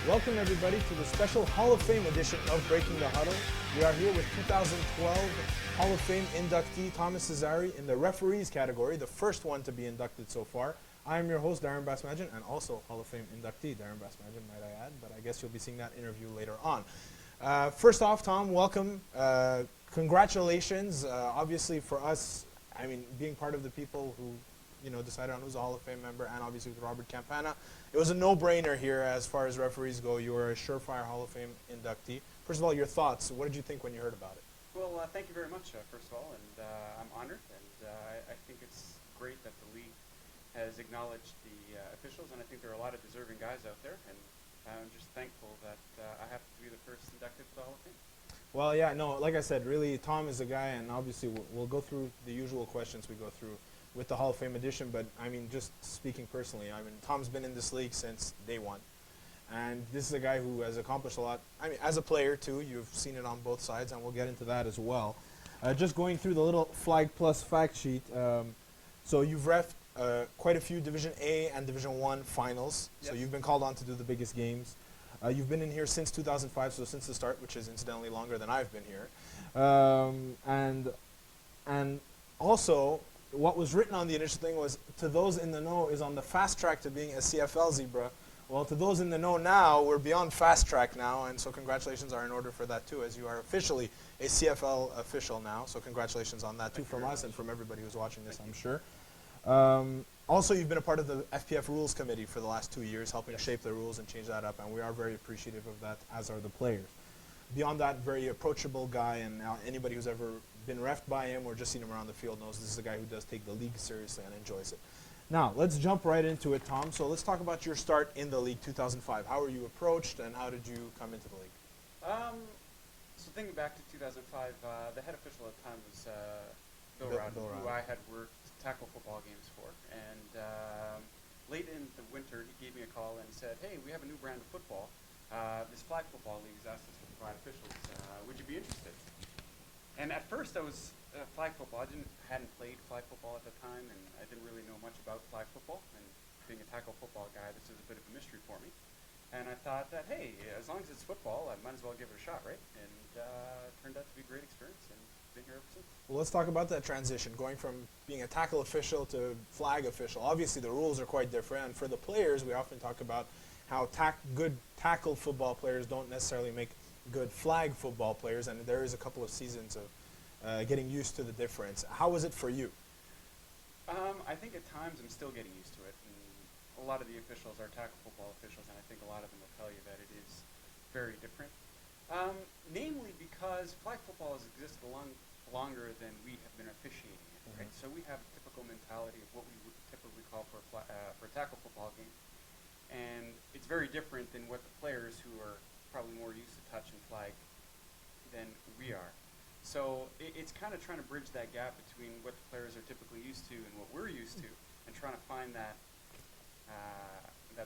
Welcome everybody to the special Hall of Fame edition of Breaking the Huddle. We are here with 2012 Hall of Fame inductee Thomas Cesari in the referees category, the first one to be inducted so far. I am your host, DARON BASMADJIAN, and also Hall of Fame inductee, DARON BASMADJIAN, might I add, but I guess you'll be seeing that interview later on. First off, Tom, welcome. Congratulations. Obviously for us, I mean, being part of the people who decided on who's a Hall of Fame member, and obviously with Robert Campana, it was a no-brainer here as far as referees go. You are a surefire Hall of Fame inductee. First of all, your thoughts. What did you think when you heard about it? Well, thank you very much, first of all, and I'm honored, and I think it's great that the league has acknowledged the officials, and I think there are a lot of deserving guys out there, and I'm just thankful that I have to be the first inducted to the Hall of Fame. Well, yeah, no, like I said, really, Tom is a guy, and obviously we'll go through the usual questions we go through with the Hall of Fame edition, but I mean, just speaking personally, I mean, Tom's been in this league since day one, and this is a guy who has accomplished a lot. I mean, as a player too, you've seen it on both sides, and we'll get into that as well. Just going through the little Flag Plus fact sheet, so you've reffed quite a few Division A and Division I finals, Yes. so you've been called on to do the biggest games. You've been in here since 2005, so since the start, which is incidentally longer than I've been here. And also, what was written on the initial thing was, to those in the know is on the fast track to being a CFL zebra. Well, to those in the know now, we're beyond fast track now, and so congratulations are in order for that too, as you are officially a CFL official now, so congratulations on that too from us and from everybody who's watching this, I'm sure. Also, you've been a part of the FPF Rules Committee for the last 2 years, helping shape the rules and change that up, and we are very appreciative of that, as are the players. Beyond that, very approachable guy, and anybody who's ever been reffed by him or just seen him around the field knows this is a guy who does take the league seriously and enjoys it. Now, let's jump right into it, Tom. So let's talk about your start in the league, 2005. How were you approached, and how did you come into the league? So thinking back to 2005, the head official at the time was Bill Rod, who I had worked tackle football games for. And late in the winter, he gave me a call and said, "Hey, we have a new brand of football. This flag football league has asked us to provide officials. Would you be interested?" And at first, I was flag football. I hadn't played flag football at the time, and I didn't really know much about flag football. And being a tackle football guy, this was a bit of a mystery for me. And I thought that, hey, as long as it's football, I might as well give it a shot, right? And it turned out to be a great experience, and been here ever since. Well, let's talk about that transition, going from being a tackle official to flag official. Obviously, the rules are quite different, and for the players, we often talk about how good tackle football players don't necessarily make good flag football players, and there is a couple of seasons of getting used to the difference. How was it for you? I think at times I'm still getting used to it. And a lot of the officials are tackle football officials, and I think a lot of them will tell you that it is very different. Namely because flag football has existed longer than we have been officiating it, right? So we have a typical mentality of what we would typically call for a tackle football game. And it's very different than what the players who are probably more used to touch and flag than we are. So it's kind of trying to bridge that gap between what the players are typically used to and what we're used to, and trying to find that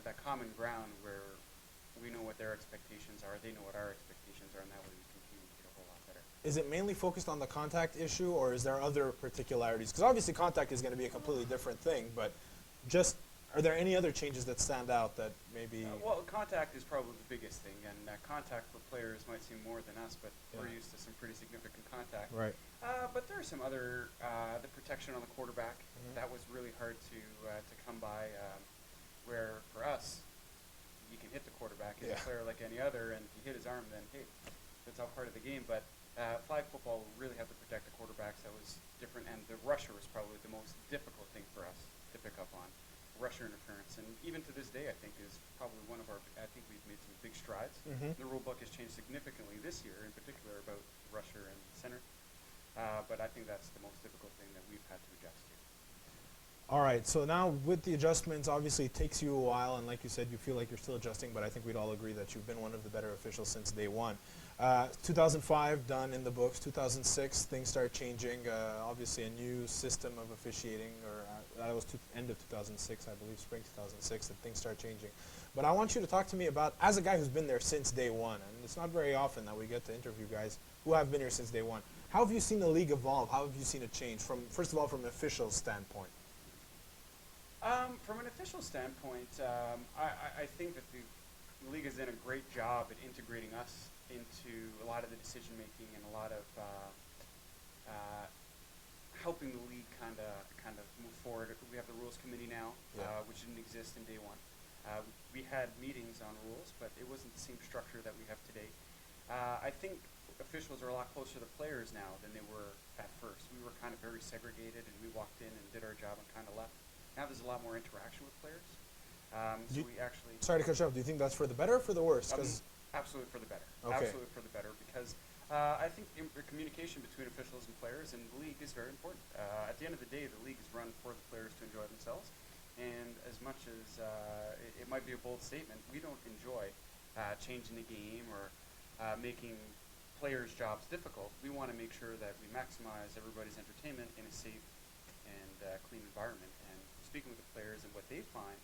that common ground where we know what their expectations are, they know what our expectations are, and that way we continue to get a whole lot better. Is it mainly focused on the contact issue, or is there other particularities? Because obviously contact is going to be a completely different thing, but just are there any other changes that stand out that maybe... Well, contact is probably the biggest thing, and contact for players might seem more than us, but we're used to some pretty significant contact. Right. But there are some other, the protection on the quarterback, that was really hard to come by, where for us, you can hit the quarterback, he's a player like any other, and if you hit his arm, then hey, that's all part of the game. But flag football really have to protect the quarterbacks. That was different, and the rusher was probably the most difficult thing for us to pick up on. Rusher interference, and even to this day, I think is probably one of our. I think we've made some big strides. The rule book has changed significantly this year, in particular about rusher and center. But I think that's the most difficult thing that we've had to adjust to. All right, so now with the adjustments, obviously it takes you a while, and like you said, you feel like you're still adjusting, but I think we'd all agree that you've been one of the better officials since day one. 2005, done in the books. 2006, things start changing. Obviously a new system of officiating, or that was end of 2006, I believe, spring 2006, that things start changing. But I want you to talk to me about, as a guy who's been there since day one, and it's not very often that we get to interview guys who have been here since day one. How have you seen the league evolve? How have you seen it change, first of all, from an official standpoint? From an official standpoint, I think that the league has done a great job at integrating us into a lot of the decision making and a lot of helping the league kind of move forward. We have the rules committee now, which didn't exist in day one. We had meetings on rules, but it wasn't the same structure that we have today. I think officials are a lot closer to players now than they were at first. We were kind of very segregated, and we walked in and did our job and kind of left. Now there's a lot more interaction with players. So we actually... Sorry to cut you off. Do you think that's for the better or for the worse? Absolutely for the better. Okay. Absolutely for the better, because I think communication between officials and players and the league is very important. At the end of the day, the league is run for the players to enjoy themselves. And as much as it might be a bold statement, we don't enjoy changing the game or making players' jobs difficult. We want to make sure that we maximize everybody's entertainment in a safe and clean environment. And speaking with the players and what they find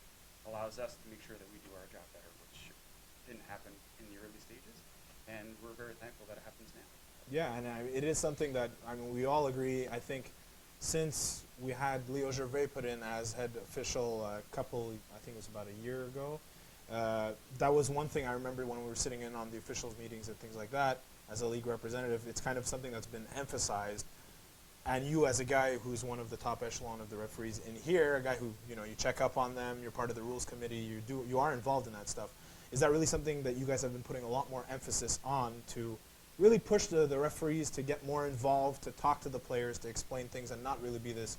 allows us to make sure that we do our job better, which didn't happen in the early stages. And we're very thankful that it happens now. Yeah, and it is something that, I mean, we all agree. I think since we had Leo Gervais put in as head official I think it was about a year ago, that was one thing I remember when we were sitting in on the officials meetings and things like that. As a league representative, it's kind of something that's been emphasized. And you, as a guy who's one of the top echelon of the referees in here, a guy who, you know, you check up on them, you're part of the rules committee, you are involved in that stuff. Is that really something that you guys have been putting a lot more emphasis on to really push the referees to get more involved, to talk to the players, to explain things, and not really be this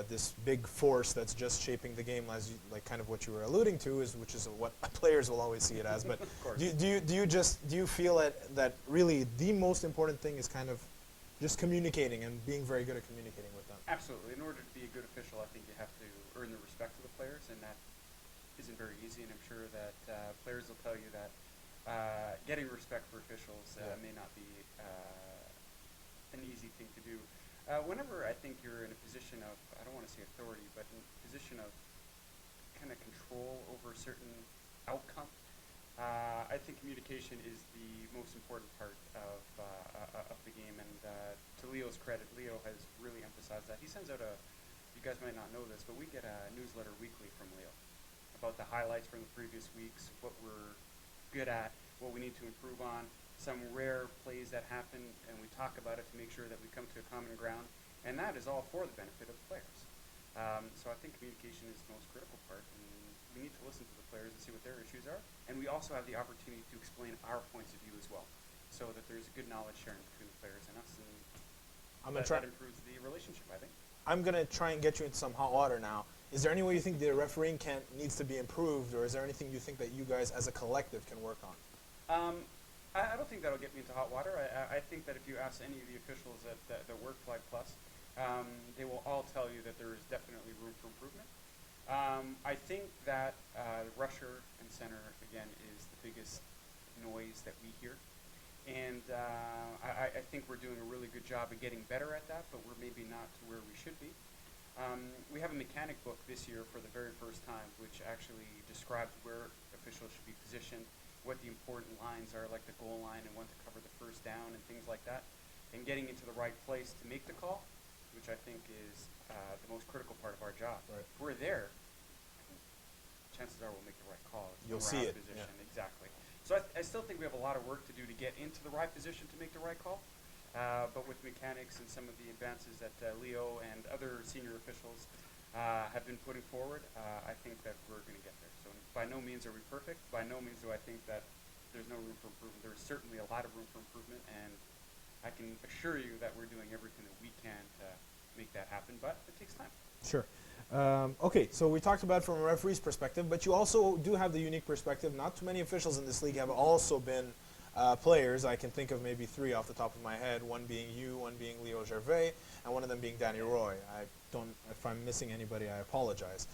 this big force that's just shaping the game, as you, like kind of what you were alluding to, which is what players will always see it as. But do you feel that really the most important thing is kind of just communicating and being very good at communicating with them? Absolutely. In order to be a good official, I think you have to earn the respect of the players, and that isn't very easy. And I'm sure that players will tell you that getting respect for officials may not be an easy thing to do. Whenever I think you're in a position of, I don't want to say authority, but in a position of kind of control over a certain outcome, I think communication is the most important part of the game. And to Leo's credit, Leo has really emphasized that. He sends out you guys might not know this, but we get a newsletter weekly from Leo about the highlights from the previous weeks, what we're good at, what we need to improve on, some rare plays that happen, and we talk about it to make sure that we come to a common ground, and that is all for the benefit of the players. So I think communication is the most critical part, and we need to listen to the players and see what their issues are, and we also have the opportunity to explain our points of view as well, so that there's a good knowledge sharing between the players and us, and that improves the relationship, I think. I'm going to try and get you into some hot water now. Is there any way you think the refereeing needs to be improved, or is there anything you think that you guys as a collective can work on? I don't think that'll get me into hot water. I think that if you ask any of the officials that work Flag Plus, they will all tell you that there is definitely room for improvement. I think that rusher and center, again, is the biggest noise that we hear. And I think we're doing a really good job of getting better at that, but we're maybe not to where we should be. We have a mechanic book this year for the very first time, which actually describes where officials should be positioned, what the important lines are, like the goal line and when to cover the first down and things like that, and getting into the right place to make the call, which I think is the most critical part of our job. Right. If we're there, chances are we'll make the right call. You'll see it. Position. Yeah. Exactly. So I still think we have a lot of work to do to get into the right position to make the right call. But with mechanics and some of the advances that Leo and other senior officials have been putting forward, I think that we're going to get there. So by no means are we perfect. By no means do I think that there's no room for improvement. There is certainly a lot of room for improvement, and I can assure you that we're doing everything that we can to make that happen, but it takes time. Sure. Okay, so we talked about it from a referee's perspective, but you also do have the unique perspective. Not too many officials in this league have also been players. I can think of maybe three off the top of my head, one being you, one being Leo Gervais, and one of them being Danny Roy. If I'm missing anybody, I apologize.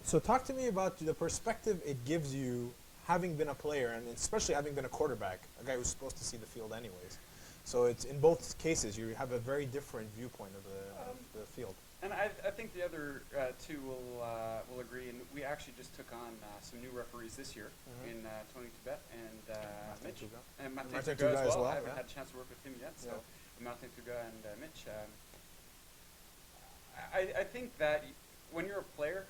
So talk to me about the perspective it gives you having been a player, and especially having been a quarterback, a guy who's supposed to see the field anyways. So it's in both cases, you have a very different viewpoint of the field. And I think the other two will agree. And we actually just took on some new referees this year in Tony Tibet and Mitch. And Martin Tuga as well. I haven't had a chance to work with him yet. So Martin Tuga and Mitch. I think that when you're a player,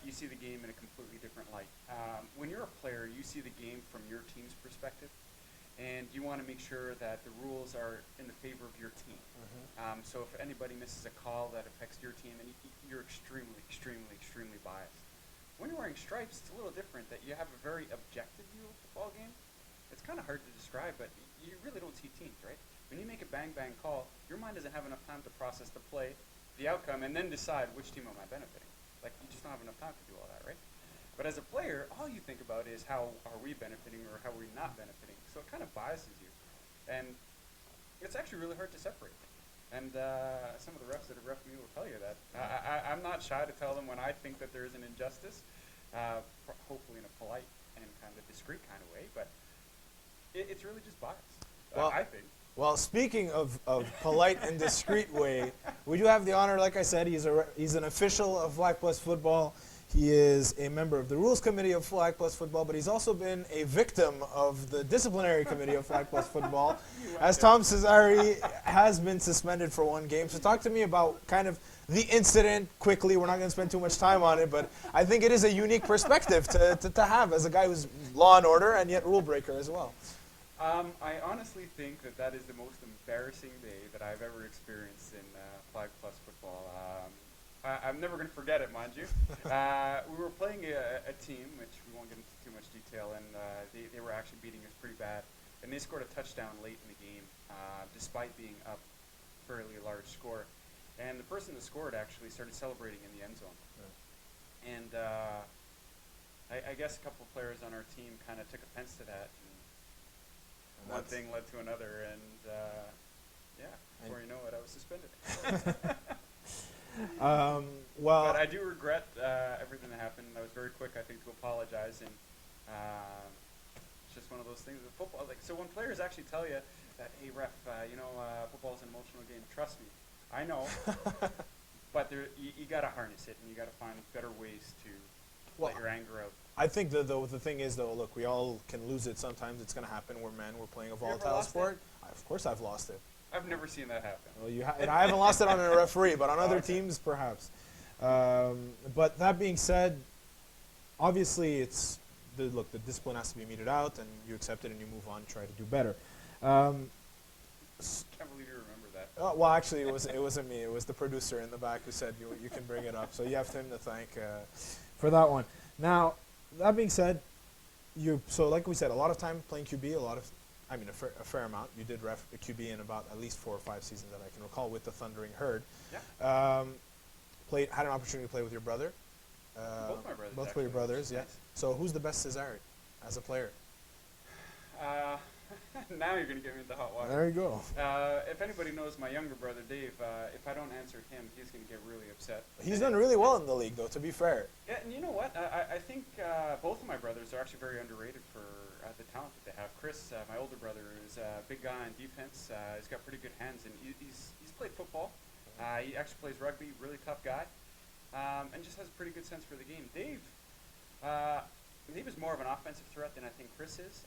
you see the game in a completely different light. When you're a player, you see the game from your team's perspective, and you want to make sure that the rules are in the favor of your team. So if anybody misses a call that affects your team, then you're extremely, extremely, extremely biased. When you're wearing stripes, it's a little different, that you have a very objective view of the football game. It's kind of hard to describe, but you really don't see teams, right? When you make a bang-bang call, your mind doesn't have enough time to process the play, the outcome, and then decide which team am I benefiting. Like, you just don't have enough time to do all that, right? But as a player, all you think about is how are we benefiting or how are we not benefiting. So it kind of biases you. And it's actually really hard to separate. And some of the refs that have reffed me will tell you that. I'm not shy to tell them when I think that there is an injustice, hopefully in a polite and kind of discreet kind of way, but it's really just bias, well, I think. Well, speaking of polite and discreet way, we do have the honor, like I said, he's an official of Flag Plus Football. He is a member of the Rules Committee of Flag Plus Football, but he's also been a victim of the Disciplinary Committee of Flag Plus Football, as Tom Cesari has been suspended for 1 game. So talk to me about kind of the incident quickly. We're not going to spend too much time on it, but I think it is a unique perspective to have as a guy who's law and order and yet rule breaker as well. I honestly think that is the most embarrassing day that I've ever experienced in Flag Plus Football. I'm never going to forget it, mind you. We were playing a team, which we won't get into too much detail, and they were actually beating us pretty bad. And they scored a touchdown late in the game, despite being up fairly large score. And the person that scored actually started celebrating in the end zone. Yeah. And I guess a couple of players on our team kind of took offense to that. And one thing led to another, and yeah, before you know it, I was suspended. Well, but I do regret everything that happened. I was very quick, I think, to apologize, and it's just one of those things with football. Like, so when players actually tell you that, hey, ref, football's an emotional game, trust me, I know, but you got to harness it, and you got to find better ways to let your anger out. I think the thing is, though, look, we all can lose it sometimes. It's going to happen. We're men. We're playing a volatile sport. Of course I've lost it. I've never seen that happen. Well, and I haven't lost it on a referee, but on other teams, perhaps. But that being said, obviously, the discipline has to be meted out, and you accept it, and you move on, and try to do better. Can't believe you remember that. Well, actually, it wasn't me. It was the producer in the back who said you can bring it up. So you have him to thank for that one. Now, that being said, so like we said, a lot of time playing QB, a fair amount. You did ref the QB in about at least 4 or 5 seasons that I can recall with the Thundering Herd. Yeah. Had an opportunity to play with your brother. Both my brothers. Both your brothers, yeah. Nice. So who's the best Cesari as a player? Now you're going to get me into hot water. There you go. If anybody knows my younger brother, Dave, if I don't answer him, he's going to get really upset. He's done really well in the league, though, to be fair. Yeah, and you know what? I think both of my brothers are actually very underrated for the talent that they have. Chris, my older brother, is a big guy on defense. He's got pretty good hands, and he's played football. He actually plays rugby, really tough guy, and just has a pretty good sense for the game. Dave is more of an offensive threat than I think Chris is,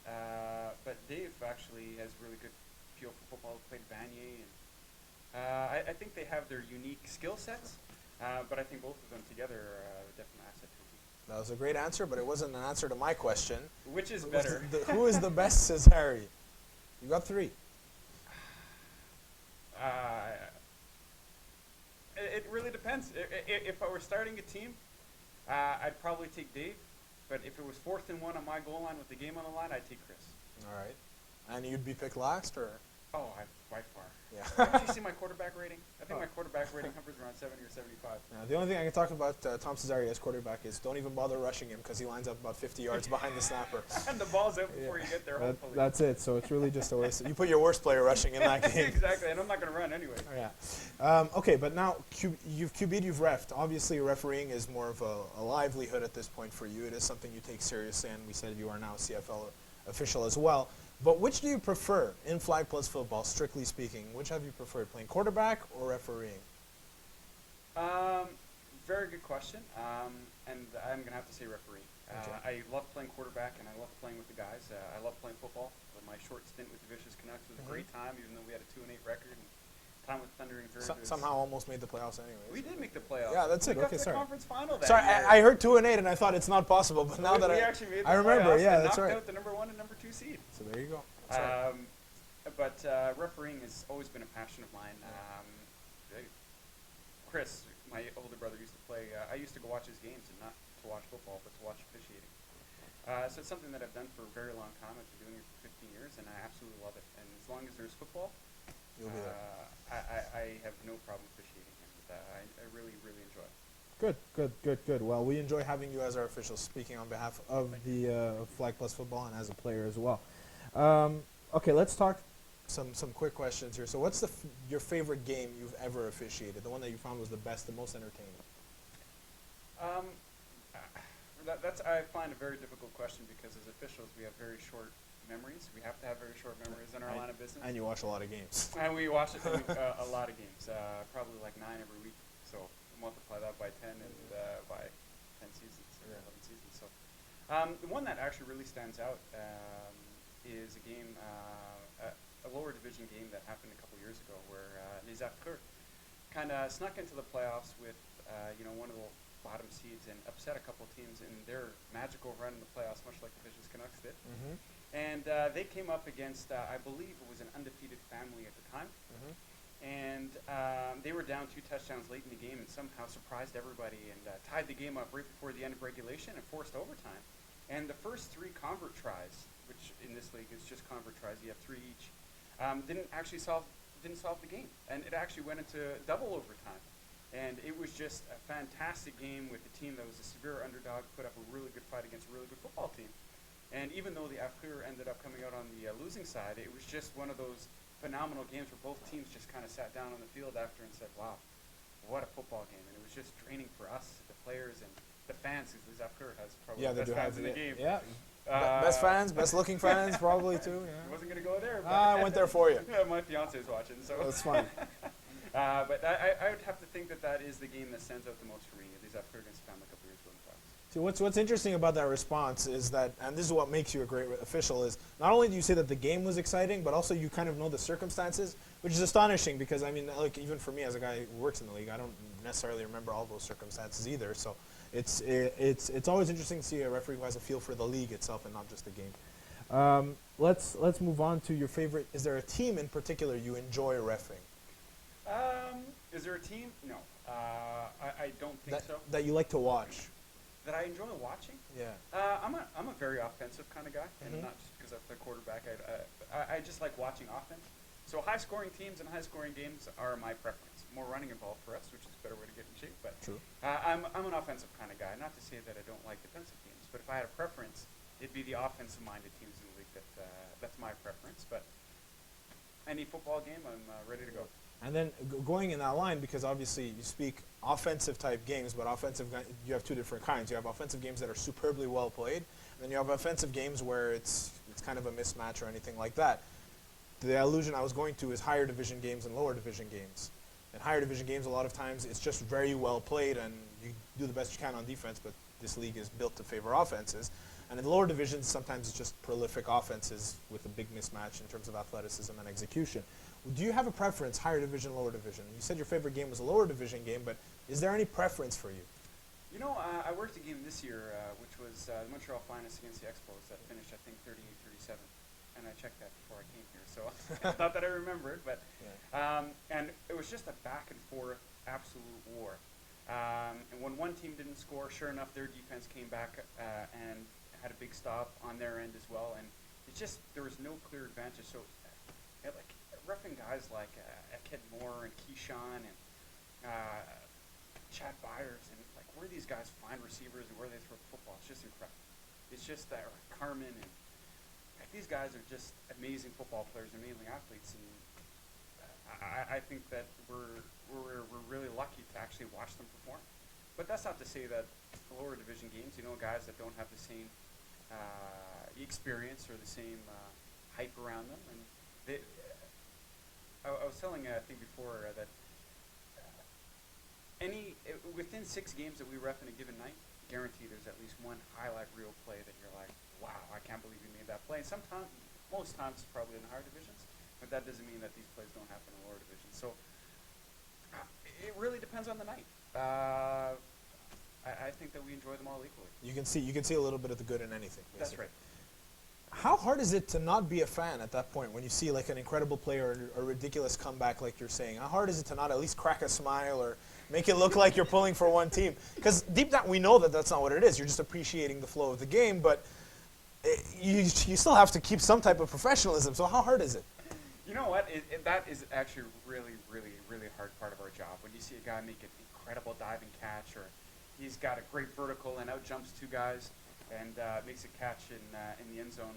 but Dave actually has really good feel for football. He played Vanier, and I think they have their unique skill sets, but I think both of them together are a definite asset to the team. That was a great answer, but it wasn't an answer to my question. Which is better? Who is the best Cesari? You got 3. It really depends. If I were starting a team, I'd probably take Dave. But if it was 4th and 1 on my goal line with the game on the line, I'd take Chris. All right. And you'd be picked last, or? Oh, by far. Yeah. Did you see my quarterback rating? I think my quarterback rating hovers around 70 or 75. The only thing I can talk about Tom Cesari as quarterback is don't even bother rushing him because he lines up about 50 yards behind the snapper. And the ball's out before you get there, hopefully. That's it. So it's really just a waste. You put your worst player rushing in that game. Exactly, and I'm not going to run anyway. Yeah. Okay, but now you've QB'd, you've reffed. Obviously, refereeing is more of a livelihood at this point for you. It is something you take seriously, and we said you are now a CFL official as well. But which do you prefer in Flag Plus Football, strictly speaking? Which have you preferred, playing quarterback or refereeing? Very good question, and I'm going to have to say referee. Okay. I love playing quarterback, and I love playing with the guys. I love playing football. My short stint with the Vicious Canucks was a great time, even though we had a 2-8 record. And time with Thunder and Herd. Somehow almost made the playoffs anyway. We did make the playoffs. Yeah, that's it. We got Okay, to the sorry. conference final that Sorry, year. I heard 2-8 and I thought it's not possible, but now that we actually made the I remember, playoffs yeah, and that's knocked right. out the number 1 and number 2 seed. So there you go. That's right. But refereeing has always been a passion of mine. Chris, my older brother, used to play. I used to go watch his games, and not to watch football, but to watch officiating. So it's something that I've done for a very long time. I've been doing it for 15 years, and I absolutely love it. And as long as there's football, You'll be there. I have no problem officiating, and I really, really enjoy it. Good. Well, we enjoy having you as our official, speaking on behalf of the Flag Plus Football and as a player as well. Okay, let's talk some quick questions here. So what's your favorite game you've ever officiated, the one that you found was the best, the most entertaining? That's I find a very difficult question because as officials we have very short memories. We have to have very short memories in our line of business. And you watch a lot of games. And we watch a lot of games, probably like 9 every week. So multiply that by 10 and by 10 seasons or 11 seasons. So the one that actually really stands out is a game, a lower division game that happened a couple years ago where Les Afkers kind of snuck into the playoffs with one of the bottom seeds and upset a couple teams in their magical run in the playoffs, much like the Visions Canucks did. Mm-hmm. And they came up against, I believe it was an undefeated family at the time. Mm-hmm. And they were down 2 touchdowns late in the game and somehow surprised everybody and tied the game up right before the end of regulation and forced overtime. And the first 3 convert tries, which in this league is just convert tries, you have 3 each, didn't solve the game. And it actually went into double overtime. And it was just a fantastic game with a team that was a severe underdog, put up a really good fight against a really good football team. And even though the Afkers ended up coming out on the losing side, it was just one of those phenomenal games where both teams just kind of sat down on the field after and said, wow, what a football game. And it was just draining for us, the players, and the fans, because the Afkers has probably the best fans in the game. Yeah. Best fans, best looking fans, probably too. Yeah. I wasn't going to go there. But I went there for you. Yeah, my fiance's watching, so. That's fine. But I would have to think that is the game that stands out the most for me. These Afkers against family a couple years ago in the playoffs. See, what's interesting about that response is that, and this is what makes you a great official, is not only do you say that the game was exciting, but also you kind of know the circumstances, which is astonishing because, I mean, like even for me as a guy who works in the league, I don't necessarily remember all those circumstances either. So it's always interesting to see a referee who has a feel for the league itself and not just the game. Let's move on to your favorite. Is there a team in particular you enjoy reffing? Is there a team? No. I don't think so. That you like to watch? That I enjoy watching? Yeah. I'm a very offensive kind of guy, and not just because I'm the quarterback. I just like watching offense. So high-scoring teams and high-scoring games are my preference. More running involved for us, which is a better way to get in shape. But true. I'm an offensive kind of guy. Not to say that I don't like defensive teams, but if I had a preference, it'd be the offensive-minded teams in the league. That's my preference. But any football game, I'm ready to go. And then going in that line, because obviously you speak offensive type games, but you have 2 different kinds. You have offensive games that are superbly well played, and then you have offensive games where it's kind of a mismatch or anything like that. The allusion I was going to is higher division games and lower division games. In higher division games, a lot of times it's just very well played, and you do the best you can on defense, but this league is built to favor offenses. And in the lower divisions, sometimes it's just prolific offenses with a big mismatch in terms of athleticism and execution. Do you have a preference, higher division, lower division? You said your favorite game was a lower division game, but is there any preference for you? You know, I worked a game this year, which was the Montreal Finest against the Expos that finished, I think, 38-37. And I checked that before I came here, so not that I remembered. But and it was just a back and forth, absolute war. And when one team didn't score, sure enough, their defense came back and had a big stop on their end as well. And it's just there was no clear advantage. So, like roughing guys like Ed Moore and Keyshawn and Chad Byers and like where these guys find receivers and where they throw the football, it's just incredible. It's just that Carmen and these guys are just amazing football players, amazing athletes, and I think that we're really lucky to actually watch them perform. But that's not to say that lower division games, guys that don't have the same experience or the same hype around them, and I was telling I think before that within 6 games that we ref in a given night, guarantee there's at least one highlight reel play that you're like, wow, I can't believe you made that play. And most times it's probably in the higher divisions, but that doesn't mean that these plays don't happen in lower divisions. So It really depends on the night. I think that we enjoy them all equally. You can see a little bit of the good in anything. Basically. That's right. How hard is it to not be a fan at that point when you see like an incredible player or a ridiculous comeback like you're saying? How hard is it to not at least crack a smile or make it look like you're pulling for one team? Because deep down we know that that's not what it is. You're just appreciating the flow of the game, but you still have to keep some type of professionalism. So how hard is it? You know what? That is actually really, really, really hard part of our job. When you see a guy make an incredible diving catch, or he's got a great vertical and out jumps two guys and makes a catch in the end zone.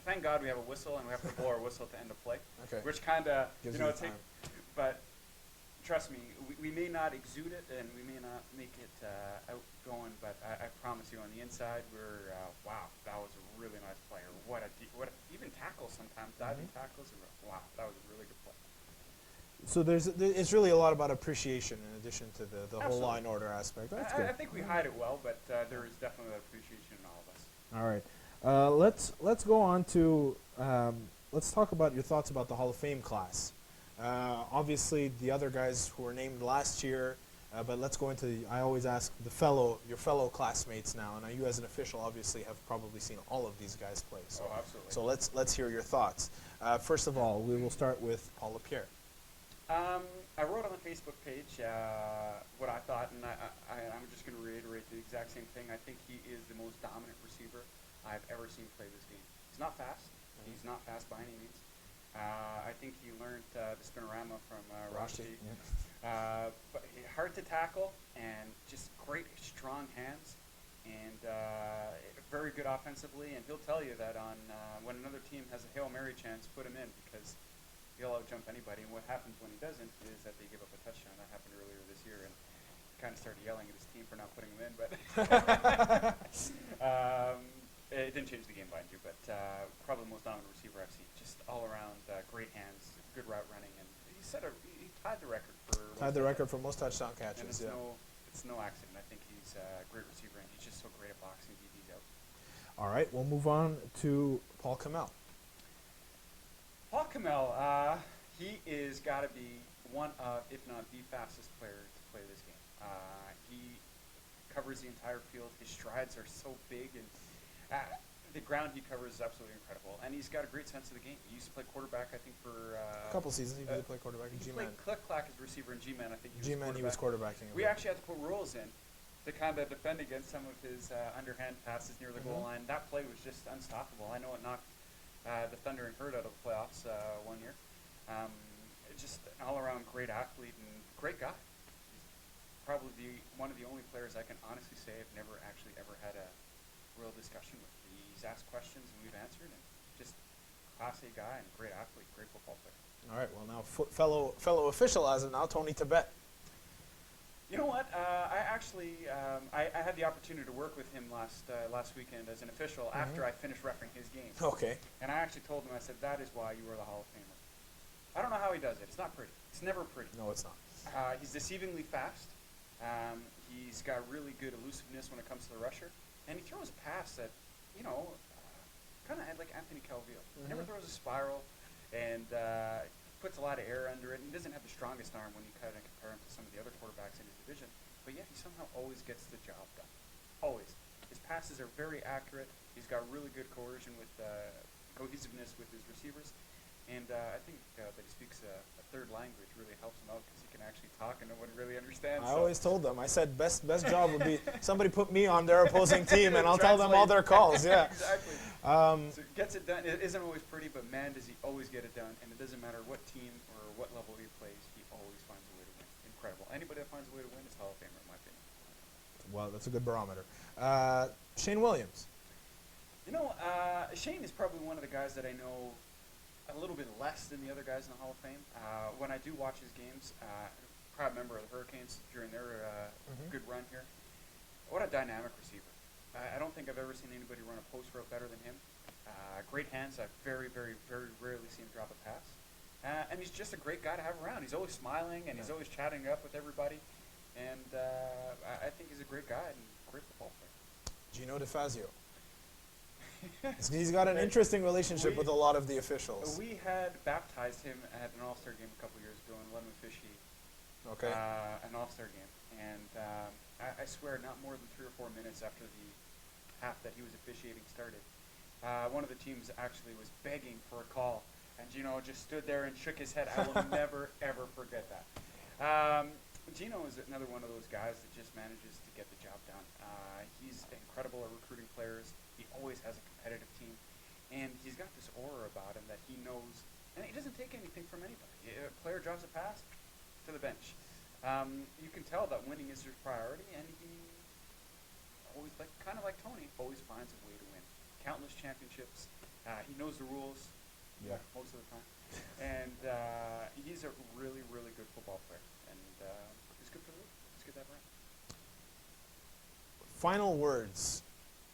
Thank God we have a whistle, and we have to blow our whistle at the end of play, Okay. which kind of, Gives you know, you the time. but trust me, we may not exude it and we may not make it outgoing, but I promise you on the inside, we're, wow, that was a really nice player. Even tackles sometimes, diving tackles, and wow, that was a really good play. So it's really a lot about appreciation in addition to the whole Absolutely. law and order aspect. That's good. I think we hide it well, but there is definitely that appreciation in all of us. All right. Let's go on to let's talk about your thoughts about the Hall of Fame class. Obviously, the other guys who were named last year, but let's go into. I always ask your fellow classmates now, and you as an official obviously have probably seen all of these guys play. So, Oh, absolutely. So let's hear your thoughts. First of all, we will start with Paul Lapierre. I wrote on the Facebook page what I thought, and I'm just going to reiterate the exact same thing. I think he is the most dominant receiver I've ever seen play this game. He's not fast. He's not fast by any means. I think he learned the spinorama from Rashi. Yeah. But hard to tackle and just great, strong hands, and very good offensively. And he'll tell you that on when another team has a Hail Mary chance, put him in, because he'll out-jump anybody. And what happens when he doesn't is that they give up a touchdown. That happened earlier this year, and he kind of started yelling at his team for not putting him in. But it didn't change the game, mind you. But probably the most dominant receiver I've seen. Just all around, great hands, good route running, and he tied the record for most touchdown catches. And it's no accident. I think he's a great receiver, and he's just so great at boxing DBs out. All right, we'll move on to Paul Kamel. Paul Kamel, he is got to be one of, if not the fastest player to play this game. He covers the entire field. His strides are so big, and the ground he covers is absolutely incredible. And he's got a great sense of the game. He used to play quarterback, I think, for A couple seasons, he did play quarterback in He G-Man. played Click-Clack as receiver in G-Man. I think G-Man, he was quarterbacking. We actually had to put rules in to kind of defend against some of his underhand passes near the goal line. That play was just unstoppable. I know it knocked the Thunder and Herd out of the playoffs one year. Just an all-around great athlete and great guy. He's probably one of the only players I can honestly say I've never actually ever had a real discussion with. He's asked questions and we've answered, and just class A guy and great athlete, great football player. All right, well now fellow official as of now, Tony Tibet. You know what? I actually I had the opportunity to work with him last weekend as an official after I finished refereeing his game. Okay. And I actually told him, I said, that is why you are the Hall of Famer. I don't know how he does it. It's not pretty. It's never pretty. No, it's not. He's deceivingly fast. He's got really good elusiveness when it comes to the rusher. And he throws a pass that, you know, kind of like Anthony Calvillo. He never throws a spiral, and puts a lot of air under it. And he doesn't have the strongest arm when you kind of compare him to some of the other quarterbacks in his division. But yet he somehow always gets the job done. Always. His passes are very accurate. He's got really good cohesiveness with his receivers. And I think that he speaks a third language really helps him out, because he can actually talk and no one really understands. I always told them, I said best job would be somebody put me on their opposing team and I'll tell them all their calls. Yeah. Exactly. So he gets it done. It isn't always pretty, but man, does he always get it done. And it doesn't matter what team or what level he plays, he always finds a way to win. Incredible. Anybody that finds a way to win is Hall of Famer, in my opinion. Well, that's a good barometer. Shane Williams. You know, Shane is probably one of the guys that I know a little bit less than the other guys in the Hall of Fame. When I do watch his games, proud member of the Hurricanes during their good run here. What a dynamic receiver. I don't think I've ever seen anybody run a post route better than him. Great hands. I've very, very, very rarely seen him drop a pass. And he's just a great guy to have around. He's always smiling, and he's always chatting up with everybody. And I think he's a great guy and great football player. Gino DeFazio. He's got an interesting relationship with a lot of the officials. We had baptized him at an All-Star game a couple years ago and let him officiate an All-Star game. And I swear not more than 3 or 4 minutes after the half that he was officiating started, one of the teams actually was begging for a call. And Gino just stood there and shook his head. I will never, ever forget that. Gino is another one of those guys that just manages to get the job done. He's incredible at recruiting players. He always has a competitive team. And he's got this aura about him that he knows, and he doesn't take anything from anybody. A player drops a pass to the bench. You can tell that winning is his priority, and he always, kind of like Tony, always finds a way to win. Countless championships. He knows the rules most of the time. And he's a really, really good football player. And he's good for the league. He's good to have around. Final words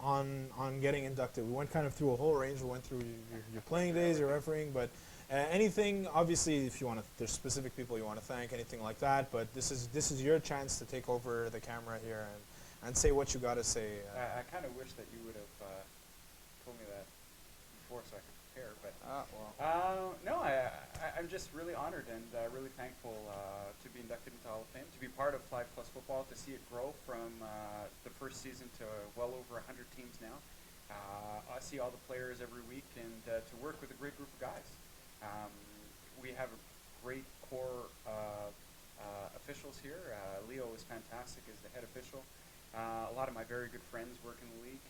on getting inducted. We went kind of through a whole range. We went through your playing days, your refereeing, but anything, obviously, if you want to, there's specific people you want to thank, anything like that, but this is your chance to take over the camera here and say what you got to say. I kind of wish that you would have told me that before so I could prepare, but no, I'm just really honored and really thankful to be inducted into Hall of Fame, to be part of Flag Plus Football, to see it grow from the first season to well over 100 teams now. I see all the players every week, and to work with a great group of guys. We have a great core of officials here. Leo is fantastic as the head official. A lot of my very good friends work in the league.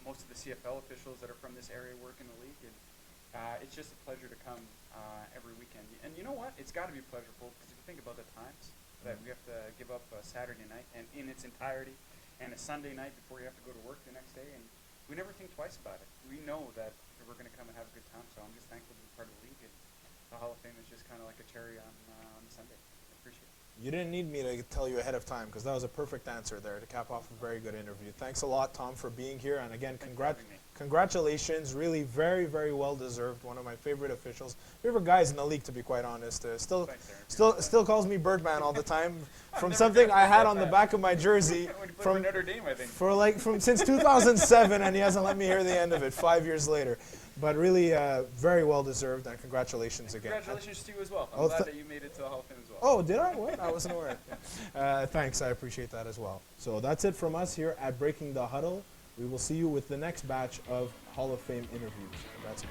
Most of the CFL officials that are from this area work in the league. And it's just a pleasure to come every weekend. And you know what? It's got to be pleasurable, because if you think about the times that we have to give up a Saturday night and in its entirety, and a Sunday night before you have to go to work the next day, and we never think twice about it. We know that we're going to come and have a good time, so I'm just thankful to be part of the league, and the Hall of Fame is just kind of like a cherry on Sunday. I appreciate it. You didn't need me to tell you ahead of time, because that was a perfect answer there to cap off a very good interview. Thanks a lot, Tom, for being here, and again, congratulations. Really, very, very well deserved. One of my favorite officials, favorite guys in the league, to be quite honest. Still calls me Birdman all the time from something I had on the back of my jersey from Notre Dame, I think. Since 2007, and he hasn't let me hear the end of it 5 years later. But really, very well deserved, and congratulations again. Congratulations to you as well. I'm glad that you made it to the Hall of Fame as well. Oh, did I? What? I wasn't aware. Thanks, I appreciate that as well. So that's it from us here at Breaking the Huddle. We will see you with the next batch of Hall of Fame interviews. That's it.